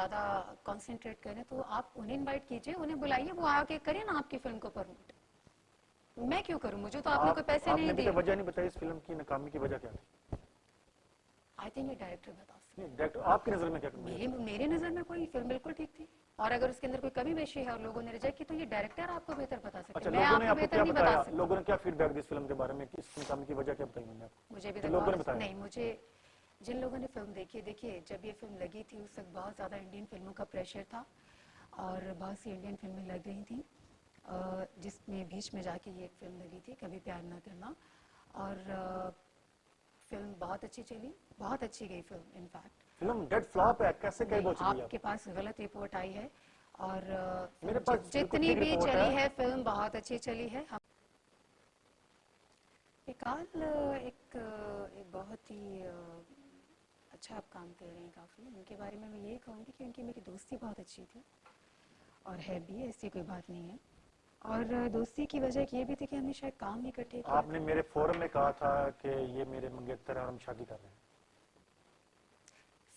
زیادہ کانسنٹریٹ کریں تو آپ انہیں انوائٹ کیجئے, انہیں بلائیے, وہ آ کے کریں نا آپ کی فلم کو پروموٹ. میں کیوں کروں, مجھے تو آپ نے کوئی پیسے نہیں دیے. آپ نے وجہ نہیں بتائی اس فلم کی ناکامی کی وجہ کیا تھی؟ آئی تھنک یہ ڈائریکٹر بتا سکتے. ڈائریکٹر آپ کی نظر میں کیا کرنا؟ میری نظر میں کوئی فلم بالکل ٹھیک تھی, اور اگر اس کے اندر کوئی کمی بیشی ہے اور لوگوں نے ریجیکٹ کی تو یہ ڈائریکٹر آپ کو بہتر بتا سکتے. میں آپ کو بہتر نہیں بتا سکتی. لوگوں نے کیا فیڈ بیک دی اس فلم کے بارے میں کہ اس ناکامی کی وجہ کیا بتائی انہوں نے آپ کو؟ مجھے بھی نہیں, مجھے جن لوگوں نے فلم دیکھی, دیکھیے جب یہ فلم لگی تھی اس وقت بہت زیادہ انڈین فلموں کا پریشر تھا اور بہت سی انڈین فلمیں لگ رہی تھیں, جس میں بیچ میں جا کے یہ ایک فلم لگی تھی کبھی پیار نہ کرنا, اور فلم بہت اچھی چلی, بہت اچھی گئی film. In fact film dead flop ہے, کیسے کئی بہت چلی؟ آپ کے پاس غلط رپورٹ آئی ہے, اور میرے پاس جتنی بھی چلی ہے فلم بہت اچھی چلی ہے. کال ایک بہت ہی اچھا آپ کام کر رہے ہیں کافی, ان کے بارے میں یہی کہوں گی کہ ان کی میری دوستی بہت اچھی تھی اور ہے بھی, ایسی کوئی بات نہیں ہے. اور دوستی کی وجہ یہ بھی تھی کہ ہم نے شاید کام اکٹھے کیا. آپ نے میرے فورم میں کہا تھا کہ یہ میرے منگیتر ہیں اور ہم شادی کر رہے ہیں.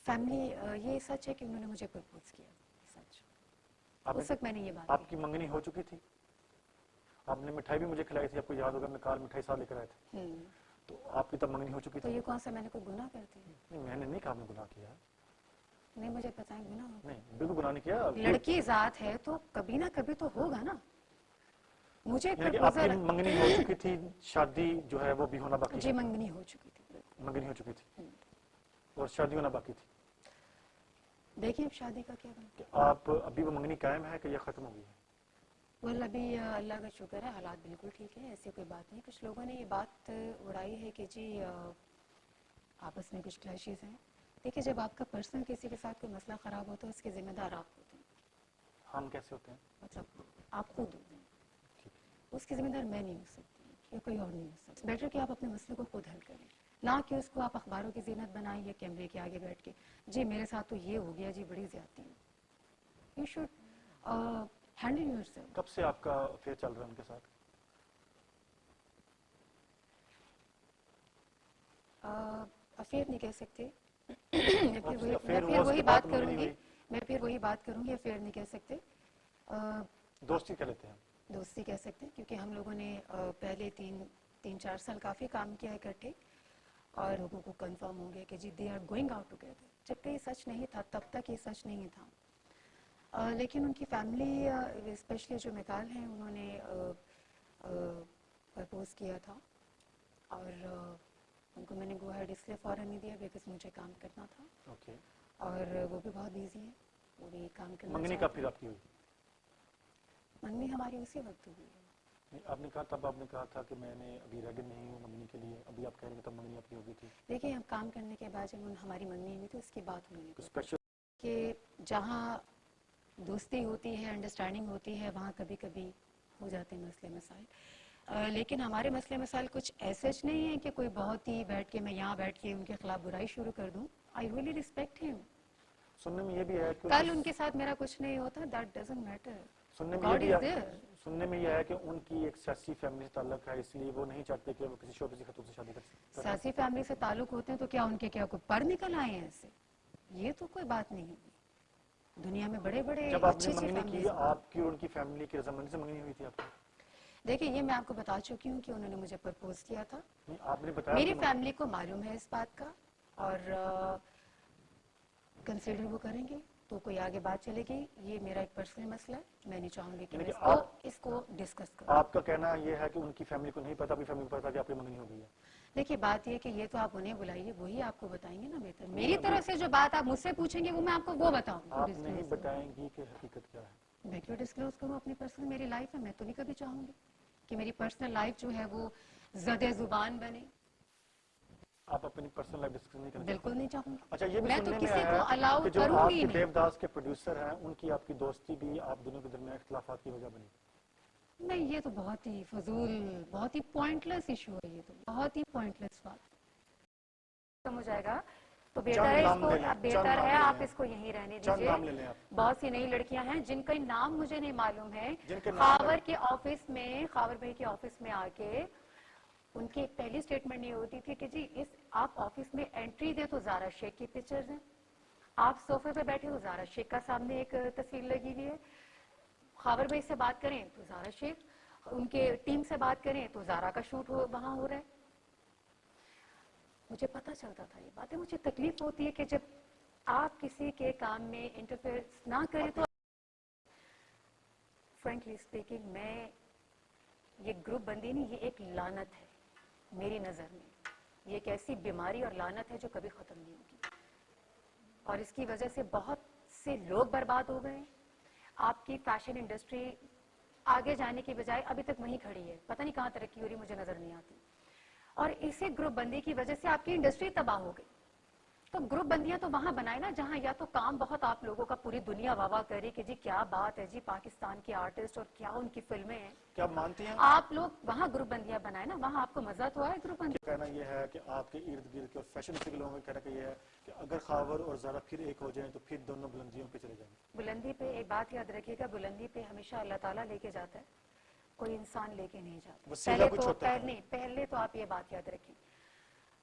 فیملی, یہ سچ ہے کہ انہوں نے مجھے پرپوز کیا, سچ. اس وقت میں نے یہ بات آپ کی منگنی ہو چکی تھی, آپ نے مٹھائی بھی مجھے کھلائی تھی, آپ کو یاد ہوگا میں کال مٹھائی ساتھ لے کر آئے تھے, تو آپ کی تب منگنی ہو چکی تھی. تو یہ کون سا میں نے کوئی گناہ کرتی ہے؟ نہیں, میں نے نہیں کہا آپ نے گناہ کیا. نہیں, مجھے پتہ ہے گناہ. نہیں, بالکل گناہ نہیں کیا. لڑکی ذات ہے تو کبھی نہ کبھی تو ہوگا نا. مجھے آپ کی منگنی ہو چکی تھی, شادی جو ہے وہ بھی ہونا باقی جی منگنی ہو چکی تھی. منگنی ہو چکی تھی اور شادی ہونا باقی تھی. دیکھیں اب شادی کا کیا بنا. آپ ابھی وہ منگنی قائم ہے کہ یہ ختم ہو گئی ہے؟ well, ابھی اللہ کا شکر ہے حالات بالکل ٹھیک ہے, ایسی کوئی بات نہیں. کچھ لوگوں نے یہ بات اڑائی ہے کہ جی آپس میں کچھ کلیشز ہیں. دیکھیں جب آپ کا پرسنل کسی کے ساتھ کوئی مسئلہ خراب ہوتا ہے اس کے ذمہ دار آپ ہوتے ہیں. ہم کیسے ہوتے ہیں؟ مطلب آپ خود ہوتے ہیں, اس کی ذمہ دار میں نہیں ہو سکتی یا کوئی اور نہیں ہو سکتا. بیٹر کہ آپ اپنے مسئلے کو خود حل کریں, نہ کہ اس کو آپ اخباروں کی زینت بنائیں یا کیمرے کے آگے بیٹھ کے جی میرے ساتھ تو یہ ہو گیا, جی بڑی زیادتی ہے. You should handle your self. کب سے آپ کا افیئر چل رہا ہے ان کے ساتھ؟ افیئر نہیں کہہ سکتے, میں پھر وہی بات کروں گی, افیئر نہیں کہہ سکتے, دوستی کہہ لیتے ہیں. دوستی کہہ سکتے ہیں کیونکہ ہم لوگوں نے پہلے 3-4 سال کافی کام کیا اکٹھے اور لوگوں کو کنفرم ہو گیا کہ جی they are going out together. جبکہ یہ سچ نہیں تھا, تب تک یہ سچ نہیں تھا. لیکن ان کی فیملی اسپیشلی جو مثال ہیں انہوں نے پرپوز کیا تھا اور ان کو میں نے گو ہیڈ اس لیے فوراً نہیں دیا بیکاز مجھے کام کرنا تھا. اور وہ بھی بہت بیزی ہیں, وہ بھی کام کرنا. منگنی کب پھر آپ کی ہوئی؟ منگنی ہماری اسی وقت ہوئی ہے. آپ نے کہا تب آپ نے کہا تھا کہ میں نے ابھی ریڈی نہیں ہوں منگنی کے لیے, ابھی آپ کہہ رہے ہیں تب منگنی آپ کی ہو گئی تھی. دیکھیے ہم کام کرنے کے بعد جب ہماری منگنی ہوئی تھی اس کی بات ہوئی تھی کہ جہاں دوستی ہوتی ہے, انڈرسٹینڈنگ ہوتی ہے, وہاں کبھی کبھی ہو جاتے ہیں مسئلے مسائل. لیکن ہمارے مسئلے مسائل کچھ ایسے نہیں ہیں کہ کوئی بہت ہی بیٹھ کے میں یہاں بیٹھ کے ان کے خلاف برائی شروع کر دوں. آئی ریئلی ریسپیکٹ ہم. سننے میں یہ بھی ہے کہ کل ان کے ساتھ میرا کچھ نہیں ہوتا, دیٹ ڈزنٹ میٹر. سننے میں یہ ہے کہ ان کی ایک سیاسی فیملی سے تعلق ہے, اس لیے وہ نہیں چاہتے کہ وہ کسی شعبے سے خاتون سے شادی کریں. سیاسی فیملی سے تعلق ہوتے ہیں تو کیا ان کے کیا کوئی پر نکل آئے ہیں ایسے؟ یہ تو کوئی بات نہیں ہے. دنیا میں بڑے بڑے جب آپ نے منگنی کی, آپ کی ان کی فیملی کی رضامندی سے منگنی ہوئی تھی آپ کی؟ دیکھیں یہ میں آپ کو بتا چکی ہوں کہ انہوں نے مجھے پرپوز کیا تھا. آپ نے بتایا میری فیملی کو معلوم ہے اس بات کا اور کنسیڈر وہ کریں گے تو کوئی آگے بات چلے گی. یہ میرا ایک پرسنل مسئلہ ہے, میں نہیں چاہوں گی کہ میں اس کو ڈسکس کروں. آپ کا کہنا یہ ہے کہ ان کی فیملی کو نہیں پتا, اپنی فیملی کو پتا کہ آپ کی منگنی ہو گئی ہے. دیکھیے بات یہ کہ یہ تو آپ انہیں بلائیے, وہی آپ کو بتائیں گے نا بہتر. میری طرف سے جو بات آپ مجھ سے پوچھیں گے وہ میں آپ کو وہ بتاؤں گی. آپ نہیں بتائیں گی کہ حقیقت کیا ہے. میں کیوں ڈسکلوز کروں اپنی پرسنل, میری لائف ہے, میں تو نہیں کبھی چاہوں گی کہ میری پرسنل لائف جو ہے وہ زد زبان بنے. آپ اپنی پرسنل لائف ڈسکس نہیں کرنا؟ بالکل نہیں چاہوں گی. اچھا یہ بھی میں تو سننے میں کسی کو آیا الاؤ کہ جو کروں آپ گی کے نہیں. دیوداس کے پروڈیوسر ہیں ان کی آپ کی دوستی بھی آپ دونوں کے درمیان اختلافات کی وجہ بنی. نہیں یہ تو بہت ہی فضول, بہت ہی پوائنٹ لیس ایشو ہے. یہ تو بہت ہی پوائنٹ لیس بات ہو جائے گا تو بہتر ہے آپ اس کو یہیں رہنے دیجیے. بہت سی نئی لڑکیاں ہیں جن کا نام مجھے نہیں معلوم ہے, خاور کے آفس میں, خاور بھائی کے آفس میں آ کے ان کی ایک پہلی سٹیٹمنٹ یہ ہوتی تھی کہ جی اس آپ آفس میں انٹری دے تو زارا شیخ کی پکچرز ہیں. آپ صوفے پہ بیٹھے ہو، زارا شیخ کا سامنے ایک تصویر لگی ہوئی ہے. خاور بھائی سے بات کریں تو زارا شیخ، ان کے ٹیم سے بات کریں تو زارا کا شوٹ وہاں ہو رہا ہے. مجھے پتا چلتا تھا یہ باتیں. مجھے تکلیف ہوتی ہے کہ جب آپ کسی کے کام میں انٹرفیئر نہ کریں تو فرینکلی اسپیکنگ میں یہ گروپ بندی نہیں، یہ ایک لعنت ہے میری نظر میں. یہ ایک ایسی بیماری اور لعنت ہے جو کبھی ختم نہیں ہوگی، اور اس کی وجہ سے بہت سے لوگ برباد ہو گئے. آپ کی فیشن انڈسٹری آگے جانے کی بجائے ابھی تک وہیں کھڑی ہے، پتہ نہیں کہاں ترقی ہو رہی مجھے نظر نہیں آتی. اور اسی گروپ بندی کی وجہ سے آپ کی انڈسٹری تباہ ہو گئی. تو گروپ بندیاں تو وہاں بنائے نا جہاں یا تو کام بہت آپ لوگوں کا پوری دنیا واہ واہ کرے کہ جی کیا بات ہے جی پاکستان کے آرٹسٹ اور کیا ان کی فلمیں ہیں. کیا مانتی ہیں آپ لوگ وہاں گروپ بندیاں بنائے نا، وہاں آپ کو مزہ تو آئے گروپ بندی. کہنا یہ ہے کہ آپ کے ارد گرد کے فیشن کے لوگوں کا کہنا یہ ہے کہ اگر خاور اور زارا پھر ایک ہو جائیں تو پھر دونوں بلندیوں پہ چلے جائیں. بلندی پہ ایک بات یاد رکھیے گا، بلندی پہ ہمیشہ اللہ تعالیٰ لے کے جاتا ہے، کوئی انسان لے کے نہیں جاتا. پہلے تو آپ یہ بات یاد رکھیں،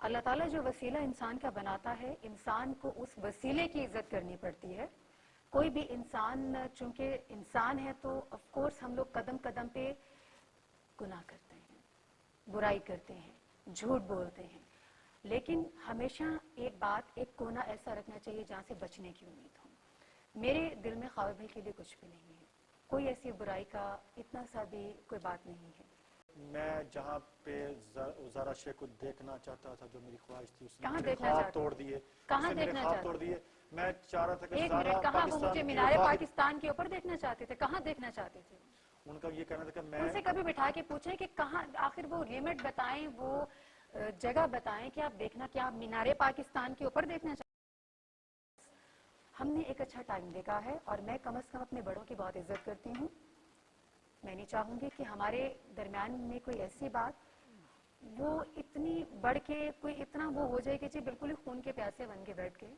اللہ تعالیٰ جو وسیلہ انسان کا بناتا ہے، انسان کو اس وسیلے کی عزت کرنی پڑتی ہے. کوئی بھی انسان چونکہ انسان ہے تو آف کورس ہم لوگ قدم قدم پہ گناہ کرتے ہیں، برائی کرتے ہیں، جھوٹ بولتے ہیں، لیکن ہمیشہ ایک بات، ایک کونا ایسا رکھنا چاہیے جہاں سے بچنے کی امید ہو. میرے دل میں خاور بھائی کے لیے کچھ بھی نہیں ہے، کوئی ایسی برائی کا اتنا سا بھی کوئی بات نہیں ہے. میں جہاں پہ زارا شیخ کو دیکھنا چاہتا تھا، جو میری خواہش تھی، اس نے کہاں میرے دیکھنا خواب چاہتے؟ توڑ دیے. کہاں اس نے میرے دیکھنا خواب چاہتے؟ توڑ دیے. میں چاہ رہا تھا کہ ایک زارا منٹ، کہاں وہ مجھے پاکستان کی مینار وفا کی. پاکستان کے اوپر دیکھنا چاہتے تھے؟ کہاں دیکھنا چاہتے تھے؟ ان کا یہ کہنا تھا کہ میں ان سے کبھی بٹھا کے پوچھیں کہ کہاں، آخر وہ لمٹ بتائیں، وہ جگہ بتائیں کہ آپ دیکھنا کیا مینار پاکستان کے اوپر دیکھنا چاہتے ہیں. ہم نے ایک اچھا ٹائم دیکھا ہے، اور میں کم از کم اپنے بڑوں کی بہت عزت کرتی ہوں. میں نہیں چاہوں گی کہ ہمارے درمیان میں کوئی ایسی بات وہ اتنی بڑھ کے کوئی اتنا وہ ہو جائے کہ جی بالکل ہی خون کے پیاسے بن کے بیٹھ گئے.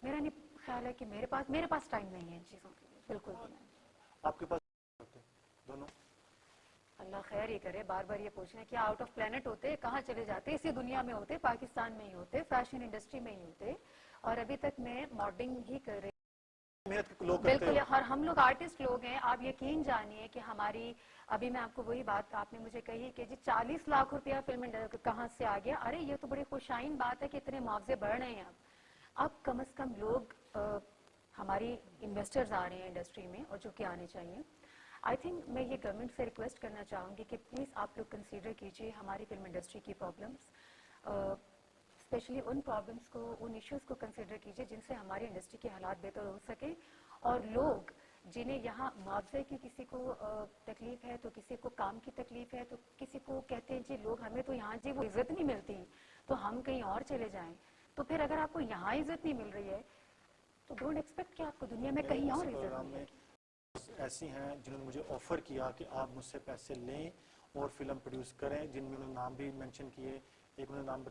میرا نہیں خیال ہے کہ میرے پاس ٹائم نہیں ہے ان چیزوں کے لیے، بالکل بھی نہیں. آپ کے پاس دونوں اللہ خیر ہی کرے. بار بار یہ پوچھنا کیا آؤٹ آف پلانٹ ہوتے، کہاں چلے جاتے؟ اسی دنیا میں ہوتے، پاکستان میں ہی ہوتے، فیشن انڈسٹری میں ہی ہوتے، اور ابھی تک میں ماڈلنگ ہی کر رہی. بالکل، اور ہم لوگ آرٹسٹ لوگ ہیں. آپ یقین جانیے کہ ہماری، ابھی میں آپ کو وہی بات آپ نے مجھے کہی کہ جی 40 لاکھ روپیہ فلم کہاں سے آ گیا. ارے یہ تو بڑی خوشائن بات ہے کہ اتنے معاوضے بڑھ رہے ہیں. اب کم از کم لوگ، ہماری انویسٹرز آ رہے ہیں انڈسٹری میں، اور جو کہ آنے چاہیے. آئی تھنک میں یہ گورنمنٹ سے ریکویسٹ کرنا چاہوں گی کہ پلیز آپ لوگ کنسیڈر کیجیے ہماری فلم انڈسٹری کی پرابلمس، اسپیشلی ان پرابلمس کو، ان ایشوز کو کنسیڈر کیجیے جن سے ہماری انڈسٹری کے حالات بہتر ہو سکیں. اور لوگ جنہیں یہاں معاوضے کی کسی کو تکلیف ہے، تو کسی کو کام کی تکلیف ہے، تو کسی کو کہتے ہیں جی لوگ ہمیں تو یہاں جی وہ عزت نہیں ملتی تو ہم کہیں اور چلے جائیں. تو پھر اگر آپ کو یہاں عزت نہیں مل رہی ہے تو ڈونٹ ایکسپیکٹ کہ آپ کو دنیا میں کہیں اور عزت ملے. ایسی ہیں جنہوں نے مجھے آفر کیا کہ آپ مجھ سے پیسے لیں اور فلم پروڈیوس کریں، جن میں انہوں نے نام بھی مینشن کیے. ایک انہوں نے نام